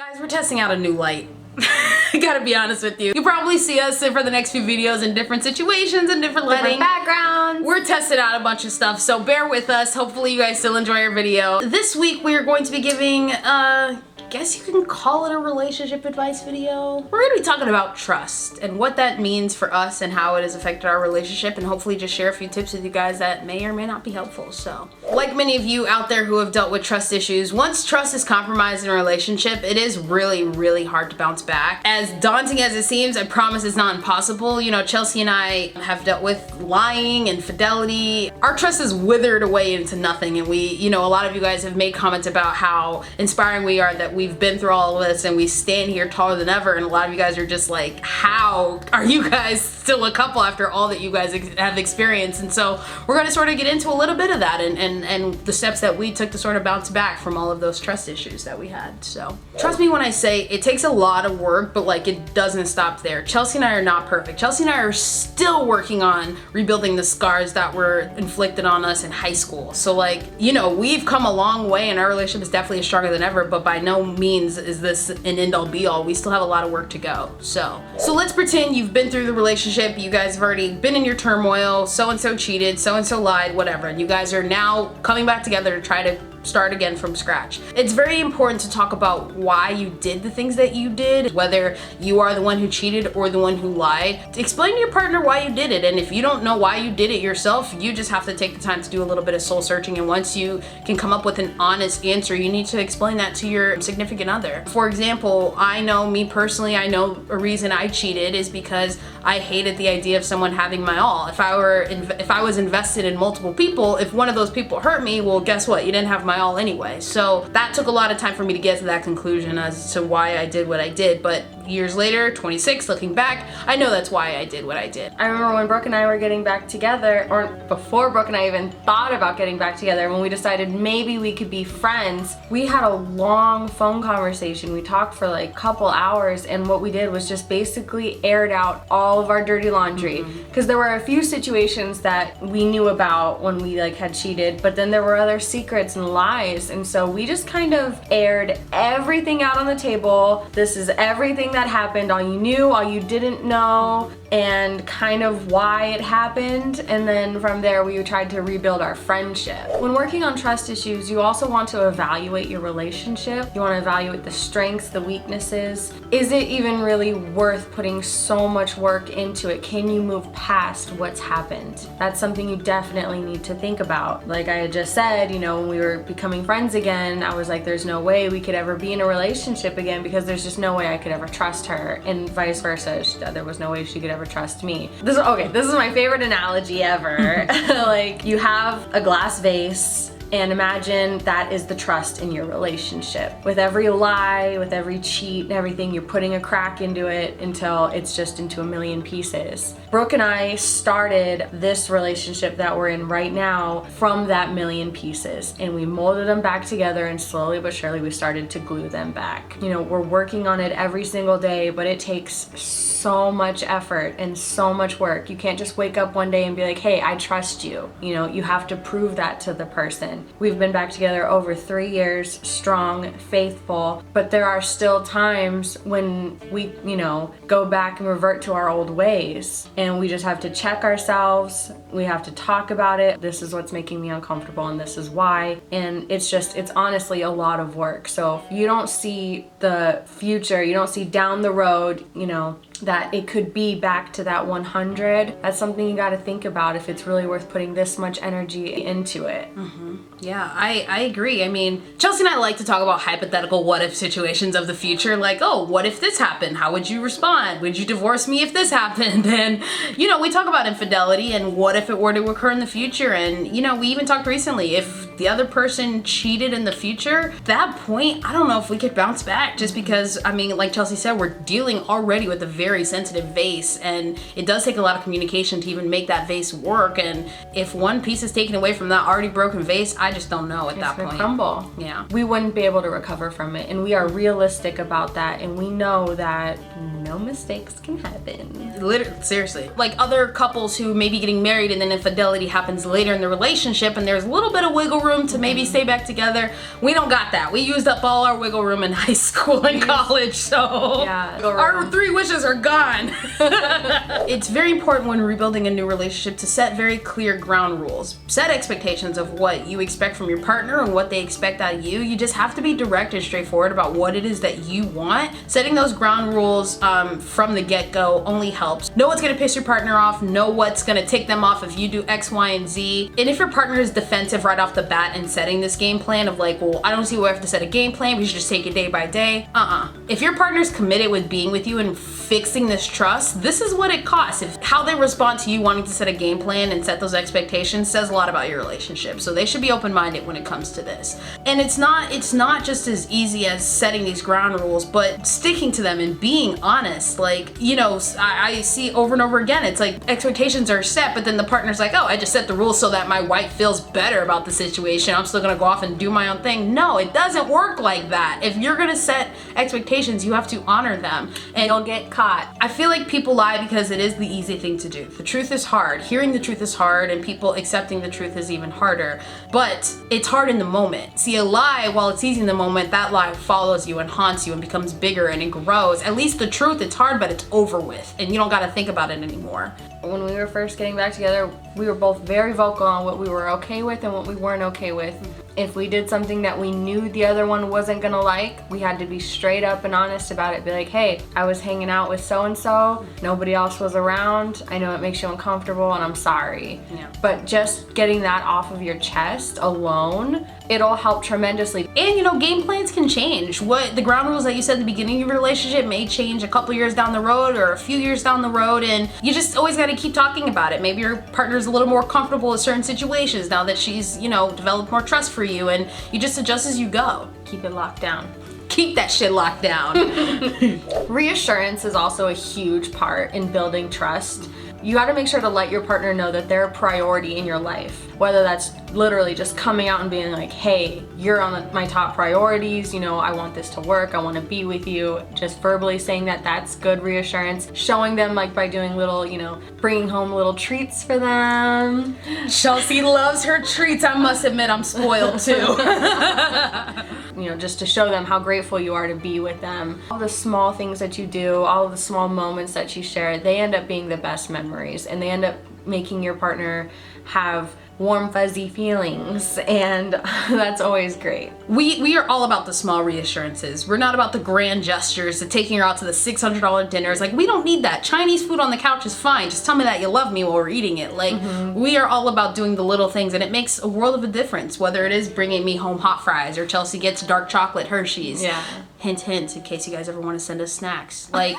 Guys, we're testing out a new light. I gotta be honest with you. You'll probably see us for the next few videos in different situations and different lighting. Backgrounds. We're testing out a bunch of stuff, so bear with us. Hopefully you guys still enjoy our video. This week we are going to be giving, guess you can call it a relationship advice video. We're gonna be talking about trust and what that means for us and how it has affected our relationship, and hopefully just share a few tips with you guys that may or may not be helpful. So, like many of you out there who have dealt with trust issues, once trust is compromised in a relationship, it is really, really hard to bounce back. As daunting as it seems, I promise it's not impossible. You know, Chelsea and I have dealt with lying, infidelity. Our trust is withered away into nothing, and we, you know, a lot of you guys have made comments about how inspiring we are, that we've been through all of this and we stand here taller than ever, and a lot of you guys are just like, how are you guys still a couple after all that you guys have experienced? And so we're going to sort of get into a little bit of that and the steps that we took to sort of bounce back from all of those trust issues that we had. So trust me when I say it takes a lot of work, but like it doesn't stop there. Chelsea and I are not perfect. Chelsea and I are still working on rebuilding the scars that were inflicted on us in high school. So like, you know, we've come a long way and our relationship is definitely stronger than ever, but by no means is this an end all be all. We still have a lot of work to go. So let's pretend you've been through the relationship. You guys have already been in your turmoil. So-and-so cheated, so-and-so lied, whatever. And you guys are now coming back together to try to start again from scratch. It's very important to talk about why you did the things that you did, whether you are the one who cheated or the one who lied. Explain to your partner why you did it, and if you don't know why you did it yourself, you just have to take the time to do a little bit of soul searching, and once you can come up with an honest answer, you need to explain that to your significant other. For example, I know me personally, I know a reason I cheated is because I hated the idea of someone having my all. If I was invested in multiple people, if one of those people hurt me, well, guess what? You didn't have my all anyway. So that took a lot of time for me to get to that conclusion as to why I did what I did. But years later, 26, looking back, I know that's why I did what I did. I remember when Brooke and I were getting back together, or before Brooke and I even thought about getting back together, when we decided maybe we could be friends, we had a long phone conversation. We talked for like a couple hours, and what we did was just basically aired out all of our dirty laundry. Because there were a few situations that we knew about when we like had cheated, but then there were other secrets and lies, and so we just kind of aired everything out on the table. This is everything that happened, all you knew, all you didn't know, and kind of why it happened, and then from there we tried to rebuild our friendship. When working on trust issues, you also want to evaluate your relationship. You want to evaluate the strengths, the weaknesses. Is it even really worth putting so much work into it? Can you move past what's happened? That's something you definitely need to think about. Like I had just said, you know, when we were becoming friends again, I was like, there's no way we could ever be in a relationship again because there's just no way I could ever trust her, and vice versa. There was no way she could ever trust me. This is my favorite analogy ever. Like, you have a glass vase, and imagine that is the trust in your relationship. With every lie, with every cheat and everything, you're putting a crack into it until it's just into a million pieces. Brooke and I started this relationship that we're in right now from that million pieces, and we molded them back together, and slowly but surely we started to glue them back. You know, we're working on it every single day, but it takes so much effort and so much work. You can't just wake up one day and be like, hey, I trust you. You know, you have to prove that to the person. We've been back together over 3 years, strong, faithful, but there are still times when we, you know, go back and revert to our old ways, and we just have to check ourselves. We have to talk about it. This is what's making me uncomfortable, and this is why. And it's honestly a lot of work. So if you don't see the future, you don't see down the road, you know, that it could be back to that 100, that's something you got to think about, if it's really worth putting this much energy into it. Yeah, I agree. I mean, Chelsea and I like to talk about hypothetical what if situations of the future, like, oh, what if this happened? How would you respond? Would you divorce me if this happened? And, you know, we talk about infidelity and what if it were to occur in the future. And, you know, we even talked recently, if the other person cheated in the future, at that point, I don't know if we could bounce back, just because, I mean, like Chelsea said, we're dealing already with a very sensitive vase, and it does take a lot of communication to even make that vase work. And if one piece is taken away from that already broken vase, I just don't know at that point. Crumble. Yeah. We wouldn't be able to recover from it, and we are realistic about that, and we know that know, mistakes can happen. Literally, seriously. Like other couples who may be getting married and then infidelity happens later in the relationship and there's a little bit of wiggle room to maybe stay back together. We don't got that. We used up all our wiggle room in high school and college, so Yeah. our 3 wishes are gone. It's very important when rebuilding a new relationship to set very clear ground rules. Set expectations of what you expect from your partner and what they expect out of you. You just have to be direct and straightforward about what it is that you want. Setting those ground rules from the get-go only helps. Know what's gonna piss your partner off, know what's gonna tick them off if you do X, Y, and Z. And if your partner is defensive right off the bat in setting this game plan of like, well, I don't see why I have to set a game plan, we should just take it day by day. If your partner's committed with being with you and fixing this trust, this is what it costs. If how they respond to you wanting to set a game plan and set those expectations says a lot about your relationship. So they should be open-minded when it comes to this. And it's not just as easy as setting these ground rules, but sticking to them and being honest. Like, you know, I see over and over again, it's like expectations are set, but then the partner's like, oh, I just set the rules so that my wife feels better about the situation. I'm still gonna go off and do my own thing. No, it doesn't work like that. If you're gonna set expectations, you have to honor them. And You'll get caught. I feel like people lie because it is the easy thing to do. The truth is hard. Hearing the truth is hard, and people accepting the truth is even harder. But it's hard in the moment. See, a lie, while it's easy in the moment, that lie follows you and haunts you and becomes bigger and it grows. At least the truth, it's hard, but it's over with, and you don't gotta think about it anymore. When we were first getting back together, we were both very vocal on what we were okay with and what we weren't okay with. If we did something that we knew the other one wasn't gonna like, we had to be straight up and honest about it. Be like, hey, I was hanging out with so-and-so, nobody else was around, I know it makes you uncomfortable and I'm sorry. Yeah. But just getting that off of your chest alone, it'll help tremendously. And you know, game plans can change. What the ground rules that you set at the beginning of your relationship may change a couple years down the road or a few years down the road, and you just always gotta keep talking about it. Maybe your partner's a little more comfortable with certain situations now that she's, you know, developed more trust for you, and you just adjust as you go. Keep it locked down. Keep that shit locked down. Reassurance is also a huge part in building trust. You gotta make sure to let your partner know that they're a priority in your life. Whether that's literally just coming out and being like, hey, you're on my top priorities, you know, I want this to work, I wanna be with you. Just verbally saying that, that's good reassurance. Showing them like by doing little, you know, bringing home little treats for them. Chelsea loves her treats. I must admit, I'm spoiled too. You know, just to show them how grateful you are to be with them. All the small things that you do, all of the small moments that you share, they end up being the best memories, and they end up making your partner have warm fuzzy feelings, and that's always great. We are all about the small reassurances. We're not about the grand gestures, the taking her out to the $600 dinners. Like, we don't need that. Chinese food on the couch is fine. Just tell me that you love me while we're eating it. Like, we are all about doing the little things, and it makes a world of a difference, whether it is bringing me home hot fries or Chelsea gets dark chocolate Hershey's. Yeah. Hint, hint, in case you guys ever want to send us snacks. Like,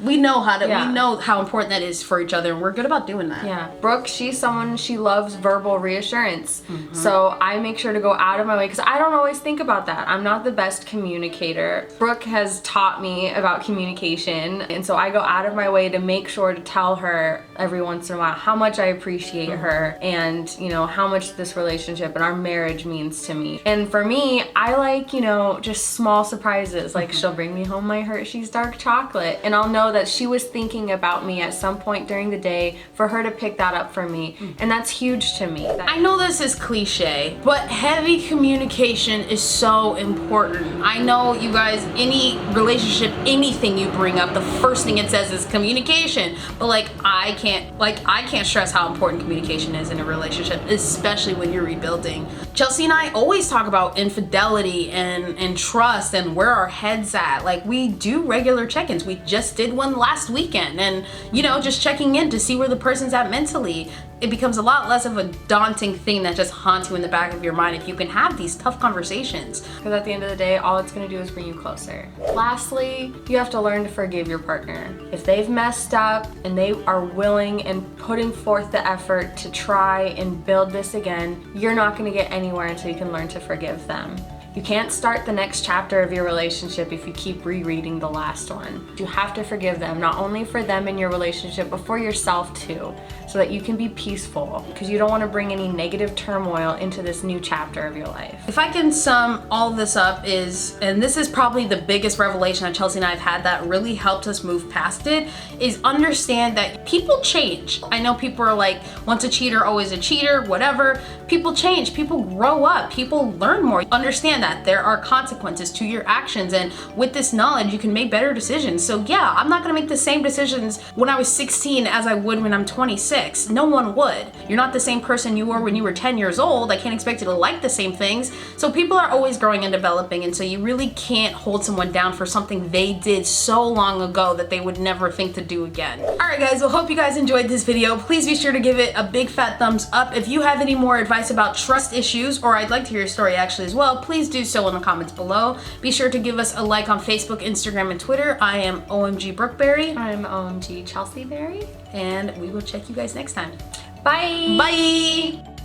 we know how to, we know how important that is for each other, and we're good about doing that. Yeah. Brooke, she's someone, she loves verbal reassurance. So I make sure to go out of my way, because I don't always think about that. I'm not the best communicator. Brooke has taught me about communication, and so I go out of my way to make sure to tell her every once in a while how much I appreciate her, and, you know, how much this relationship and our marriage means to me. And for me, I like, you know, just small surprises. Like, she'll bring me home my Hershey's dark chocolate, and I'll know that she was thinking about me at some point during the day for her to pick that up for me, and that's huge to me. I know this is cliche, but heavy communication is so important. I know you guys, any relationship, anything you bring up, the first thing it says is communication. But like, I can't stress how important communication is in a relationship, especially when you're rebuilding. Chelsea and I always talk about infidelity and trust and where our heads at. Like, we do regular check-ins. We just did one last weekend, and you know, just checking in to see where the person's at mentally. It becomes a lot less of a daunting thing that just haunts you in the back of your mind if you can have these tough conversations. Because at the end of the day, all it's gonna do is bring you closer. Lastly, you have to learn to forgive your partner. If they've messed up and they are willing and putting forth the effort to try and build this again, you're not gonna get anywhere until you can learn to forgive them. You can't start the next chapter of your relationship if you keep rereading the last one. You have to forgive them, not only for them in your relationship, but for yourself too, so that you can be peaceful, because you don't want to bring any negative turmoil into this new chapter of your life. If I can sum all this up and this is probably the biggest revelation that Chelsea and I have had that really helped us move past it, is understand that people change. I know people are like, once a cheater, always a cheater, whatever. People change, people grow up, people learn more. Understand that there are consequences to your actions, and with this knowledge, you can make better decisions. So yeah, I'm not gonna make the same decisions when I was 16 as I would when I'm 26. No one would. You're not the same person you were when you were 10 years old. I can't expect you to like the same things. So people are always growing and developing, and so you really can't hold someone down for something they did so long ago that they would never think to do again. Alright guys, well, hope you guys enjoyed this video. Please be sure to give it a big fat thumbs up. If you have any more advice about trust issues, or I'd like to hear your story actually as well, please do so in the comments below. Be sure to give us a like on Facebook, Instagram, and Twitter. I am OMG Brookeberry. I'm OMG Chelsea Berry. And we will check you guys next time. Bye! Bye!